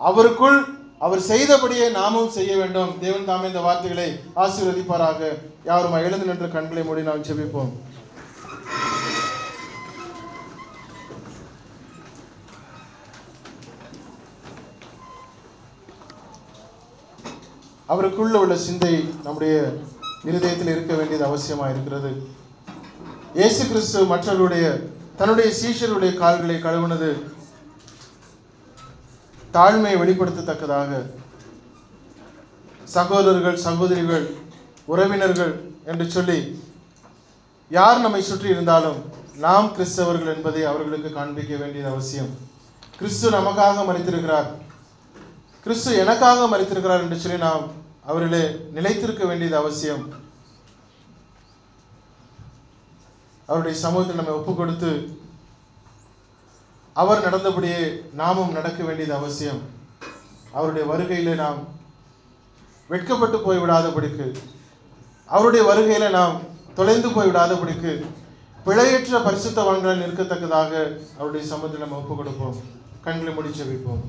அவருக்குள் அவர் செய்தபடியே நாமும் செய்ய வேண்டும். தேவன் தாமே இந்த வார்த்தைகளை ஆசீர்வதிப்பாராக. யாரும் எழுந்து நின்று கண்களை மூடி நாம் ஜெபிப்போம். அவருக்குள்ள உள்ள சிந்தை நம்முடைய இருதயத்தில் இருக்க வேண்டியது அவசியமாக இருக்கிறது. இயேசு கிறிஸ்து மற்றவருடைய தன்னுடைய சீஷருடைய கால்களை கழுவுனது தாழ்மையை வெளிப்படுத்தத்தக்கதாக. சகோதரர்கள், சகோதரிகள், உறவினர்கள் என்று சொல்லி யார் நம்மை சுற்றி இருந்தாலும் நாம் கிறிஸ்தவர்கள் என்பதை அவர்களுக்கு காண்பிக்க வேண்டியது அவசியம். கிறிஸ்து நமக்காக மரித்திருக்கிறார், கிறிஸ்து எனக்காக மரித்திருக்கிறார் என்று சொல்லி நாம் அவர்களே நிலைத்திருக்க வேண்டியது அவசியம். அவருடைய சமூகத்தில் நம்மை ஒப்பு கொடுத்து அவர் நடந்தபடியே நாமும் நடக்க வேண்டியது அவசியம். அவருடைய வருகையில நாம் வெட்கப்பட்டு போய்விடாதபடிக்கு, அவருடைய வருகையில நாம் தொலைந்து போய்விடாதபடிக்கு பிழையற்ற பரிசுத்தவான்களால் நிற்கத்தக்கதாக அவருடைய சமூகத்தில் நம்ம ஒப்பு கொடுப்போம். கண்களை மூடி ஜெபிப்போம்.